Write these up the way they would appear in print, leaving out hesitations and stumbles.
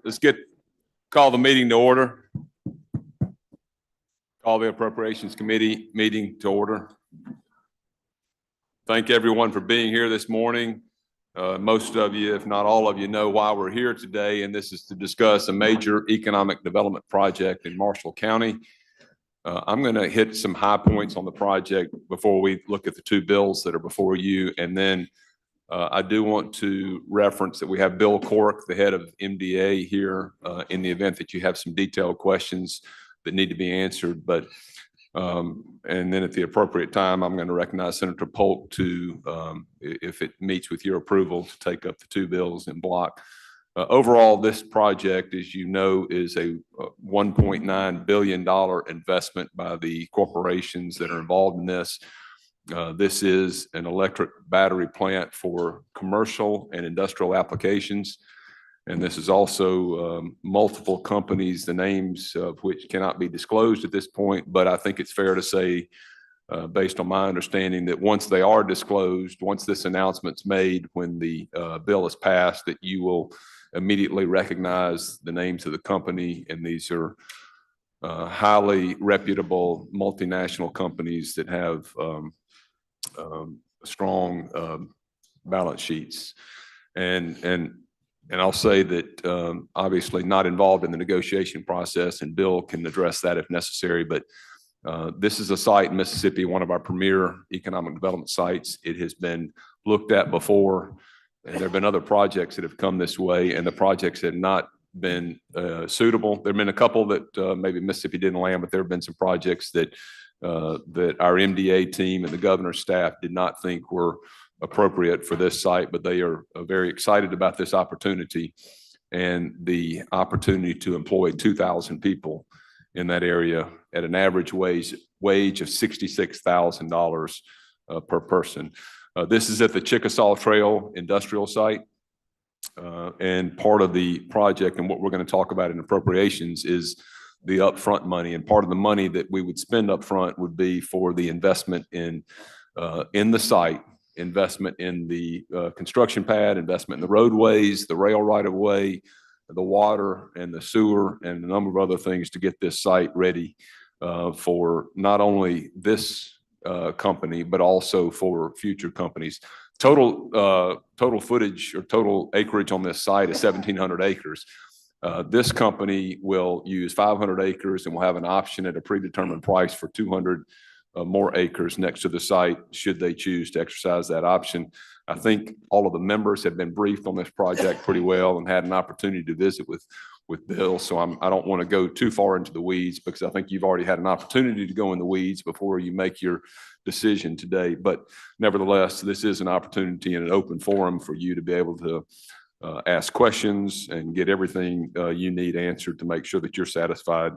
Let's call the meeting to order. Call the Appropriations Committee meeting to order. Thank everyone for being here this morning. Most of you, if not all of you, know why we're here today, and this is to discuss a major economic development project in Marshall County. I'm going to hit some high points on the project before we look at the two bills that are before you, and then I do want to reference that we have Bill Cork, the head of MDA, here in the event that you have some detailed questions that need to be answered. But and then at the appropriate time, I'm going to recognize Senator Polk to, if it meets with your approval, to take up the two bills in block. Overall, this project, as you know, is a $1.9 billion investment by the corporations that are involved in this. This is an electric battery plant for commercial and industrial applications. And this is also multiple companies, the names of which cannot be disclosed at this point. But I think it's fair to say, based on my understanding, that once they are disclosed, once this announcement's made, when the bill is passed, that you will immediately recognize the names of the company. And these are highly reputable multinational companies that have strong balance sheets. And I'll say that obviously not involved in the negotiation process, and Bill can address that if necessary, but this is a site in Mississippi, one of our premier economic development sites. It has been looked at before, and there have been other projects that have come this way, and the projects have not been suitable. There have been a couple that maybe Mississippi didn't land, but there have been some projects that that our MDA team and the governor's staff did not think were appropriate for this site, but they are very excited about this opportunity and the opportunity to employ 2,000 people in that area at an average wage of $66,000 per person. This is at the Chickasaw Trail industrial site, and part of the project and what we're going to talk about in appropriations is the upfront money, and part of the money that we would spend upfront would be for the investment in the site, investment in the construction pad, investment in the roadways, the rail right of way, the water and the sewer, and a number of other things to get this site ready for not only this company, but also for future companies. Total footage or total acreage on this site is 1,700 acres. This company will use 500 acres and will have an option at a predetermined price for 200 more acres next to the site, should they choose to exercise that option. I think all of the members have been briefed on this project pretty well and had an opportunity to visit with Bill. So I don't want to go too far into the weeds, because I think you've already had an opportunity to go in the weeds before you make your decision today. But nevertheless, this is an opportunity and an open forum for you to be able to ask questions and get everything you need answered to make sure that you're satisfied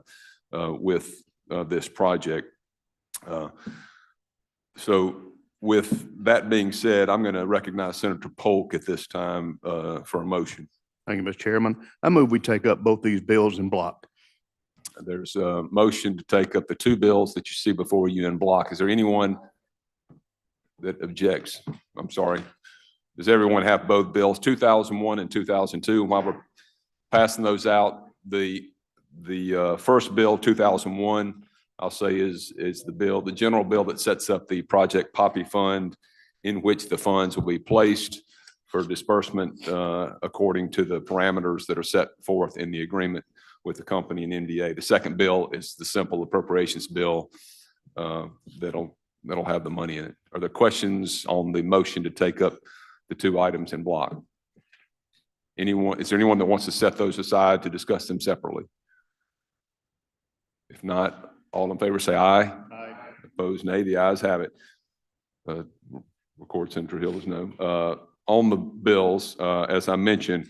with this project. So with that being said, I'm going to recognize Senator Polk at this time for a motion. Thank you, Mr. Chairman. I move we take up both these bills in block. There's a motion to take up the two bills that you see before you in block. Is there anyone that objects? I'm sorry. Does everyone have both bills, 2001 and 2002? While we're passing those out, the first bill, 2001, I'll say is the general bill that sets up the Project Poppy Fund, in which the funds will be placed for disbursement according to the parameters that are set forth in the agreement with the company and NDA. The second bill is the simple appropriations bill that'll have the money in it. Are there questions on the motion to take up the two items in block? Is there anyone that wants to set those aside to discuss them separately? If not, all in favor say aye. Aye. Opposed, nay. The ayes have it. Record Senator Hill as no. On the bills, as I mentioned,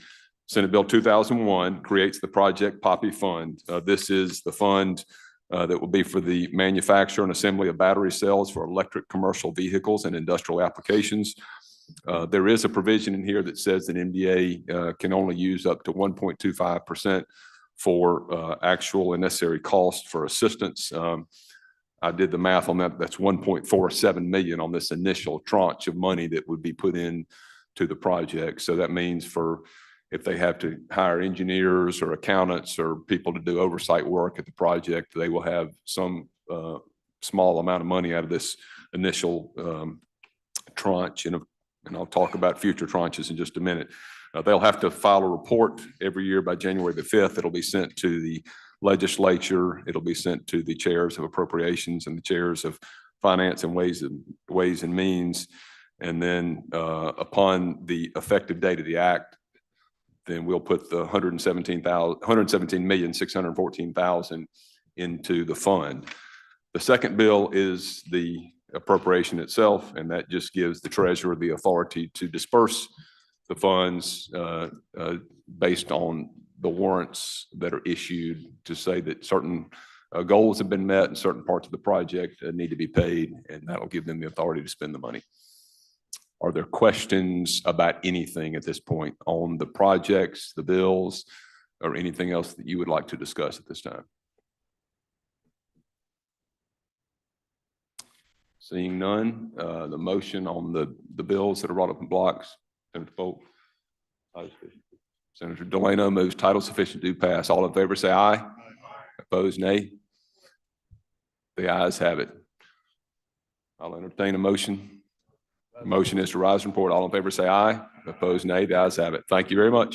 Senate Bill 2001 creates the Project Poppy Fund. This is the fund that will be for the manufacture and assembly of battery cells for electric commercial vehicles and industrial applications. There is a provision in here that says that MDA can only use up to 1.25% for actual and necessary costs for assistance. I did the math on that. That's 1.47 million on this initial tranche of money that would be put in to the project. So that means for if they have to hire engineers or accountants or people to do oversight work at the project, they will have some small amount of money out of this initial tranche. And I'll talk about future tranches in just a minute. They'll have to file a report every year by January the 5th. It'll be sent to the legislature. It'll be sent to the chairs of appropriations and the chairs of finance and ways and means. And then upon the effective date of the act, then we'll put the $117,614,000 into the fund. The second bill is the appropriation itself, and that just gives the treasurer the authority to disperse the funds based on the warrants that are issued to say that certain goals have been met and certain parts of the project need to be paid, and that'll give them the authority to spend the money. Are there questions about anything at this point on the projects, the bills, or anything else that you would like to discuss at this time? Seeing none, the motion on the bills that are brought up in blocks. Senator Polk. Senator Delano moves title sufficient to pass. All in favor say aye. Aye. Opposed, nay. The ayes have it. I'll entertain a motion. The motion is to rise and report. All in favor say aye. Opposed, nay. The ayes have it. Thank you very much.